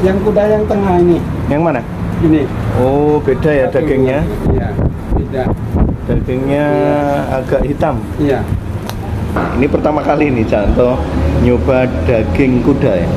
Yang kuda yang tengah ini. Yang mana? Ini. Oh, beda ya dagingnya? Iya, beda. Dagingnya agak hitam. Iya. Ini pertama kali nih Canto nyoba daging kuda ya.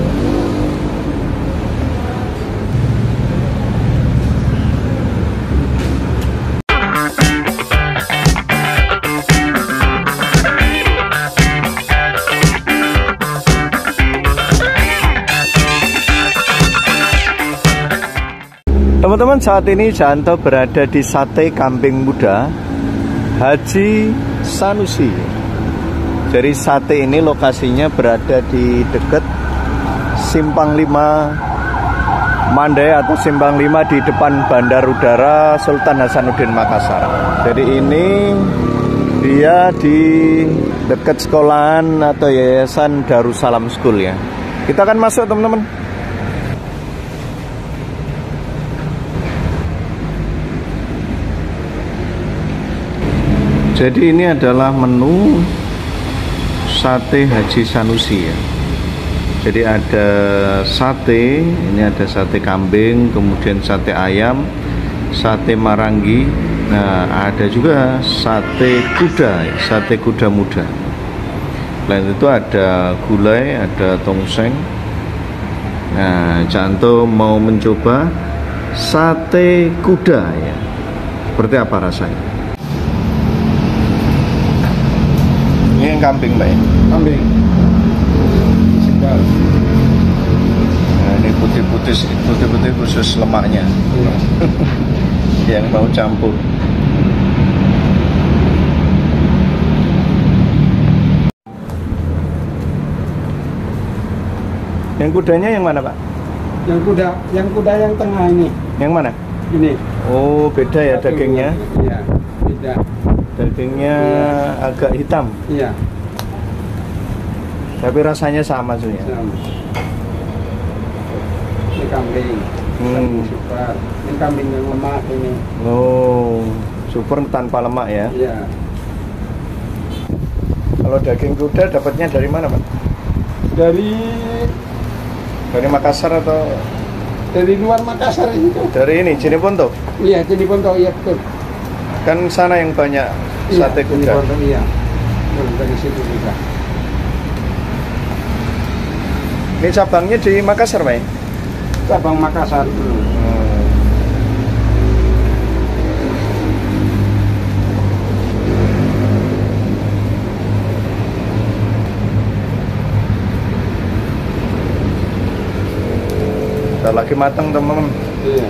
Teman-teman, saat ini Canto berada di Sate Kambing Muda Haji Sanusi. Jadi sate ini lokasinya berada di dekat Simpang 5 Mandai atau Simpang 5 di depan Bandar Udara Sultan Hasanuddin Makassar. Jadi ini dia di dekat sekolahan atau yayasan Darussalam School ya. Kita akan masuk teman-teman. Jadi ini adalah menu Sate Haji Sanusi ya. Jadi ada sate, ini ada sate kambing, kemudian sate ayam, sate marangi. Nah, ada juga sate kuda, sate kuda muda. Selain itu ada gulai, ada tongseng. Nah, Canto mau mencoba sate kuda ya. Seperti apa rasanya? Ini yang kambing, Mbak ya? Kambing. Sedap. Nah, ini putih-putih khusus lemaknya. Iya. Yang mau campur. Yang kudanya yang mana, Pak? Yang kuda yang tengah ini. Yang mana? Ini. Oh, beda ya dagingnya? Iya, beda. Dagingnya agak hitam. Iya. Tapi rasanya sama sebenarnya. Sama. Ini kambing. Kambing super. Ini kambing yang lemak ini. Oh, super tanpa lemak ya? Iya. Kalau daging kuda dapatnya dari mana, Pak? Dari Makassar atau? Dari luar Makassar itu. Dari ini, Cineponto? Iya, Cineponto, iya betul. Kan sana yang banyak sate kuda. Cineponto, iya. Dari situ juga. Ini cabangnya di Makassar, Pak? Cabang Makassar. Udah lagi matang, teman-teman. Iya.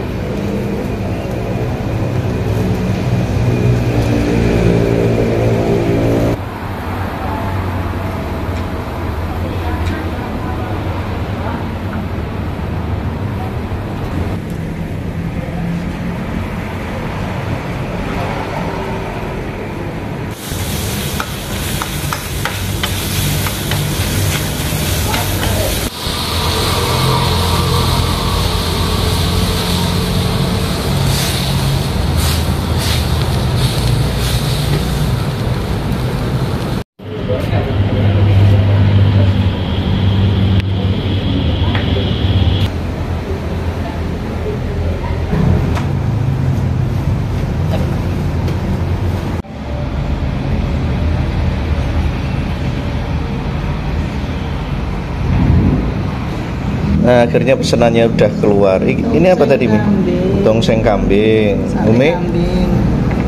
Nah, akhirnya pesanannya udah keluar. Ini apa tadi, Mi? Tongseng kambing.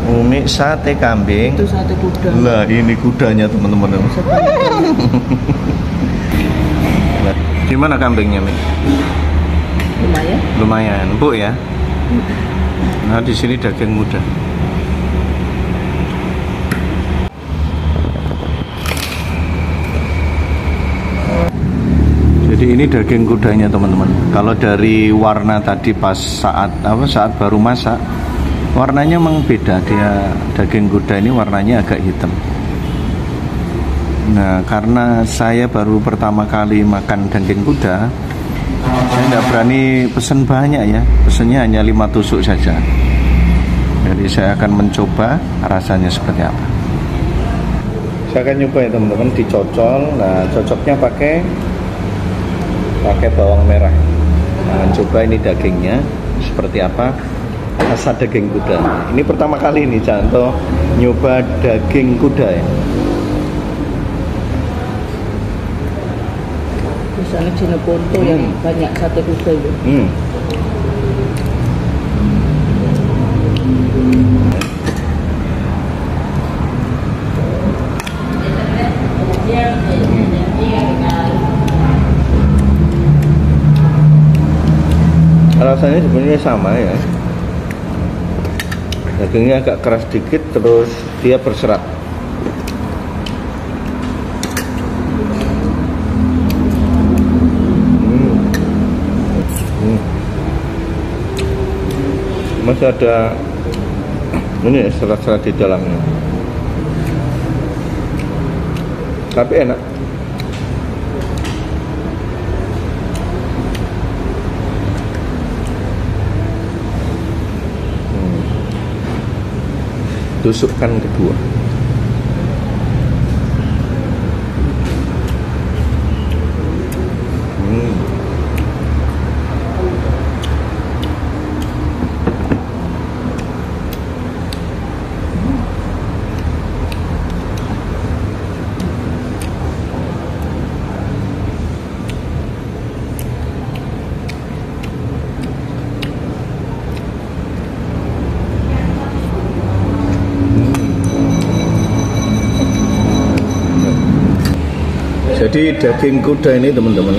Umi sate kambing. Itu sate kuda. Lah, ini kudanya, teman-teman. Nah, gimana kambingnya, Mi? Lumayan. Lumayan, empuk ya. Nah, di sini daging muda. Jadi ini daging kudanya, teman-teman. Kalau dari warna tadi pas saat baru masak, warnanya memang beda. Dia daging kuda ini warnanya agak hitam. Nah, karena saya baru pertama kali makan daging kuda, saya tidak berani pesen banyak ya. Pesennya hanya 5 tusuk saja. Jadi saya akan mencoba rasanya seperti apa. Saya akan nyoba ya, teman-teman, dicocol. Nah, cocoknya pakai bawang merah. Nah, coba ini dagingnya seperti apa, rasa daging kuda. Ini pertama kali nih Canto nyoba daging kuda ya. Di sana Jeneponto yang banyak sate kuda itu. Rasanya sebenarnya sama ya, dagingnya agak keras dikit, terus dia berserat. Masih ada ini serat-serat di dalamnya, tapi enak. Tusukkan kedua. Jadi daging kuda ini teman-teman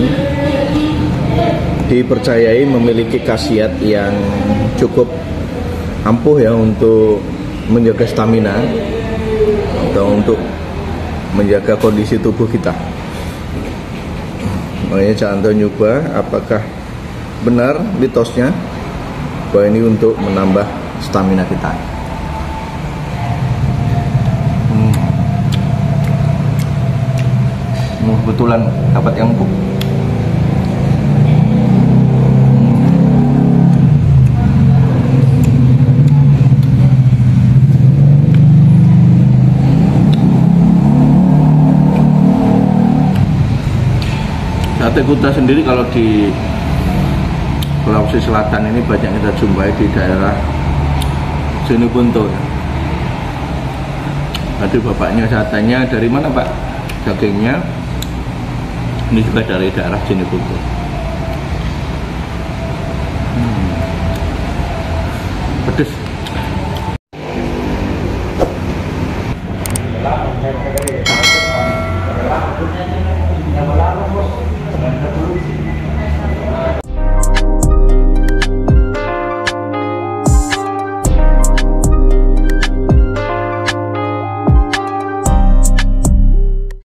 dipercayai memiliki khasiat yang cukup ampuh ya untuk menjaga stamina atau untuk menjaga kondisi tubuh kita. Makanya Canto nyoba apakah benar mitosnya bahwa ini untuk menambah stamina kita. Kebetulan dapat yang empuk. Sate kuda sendiri kalau di Sulawesi Selatan ini banyak kita jumpai di daerah Jeneponto. Tadi bapaknya saya tanya dari mana Pak dagingnya, ini juga dari daerah Jeneponto.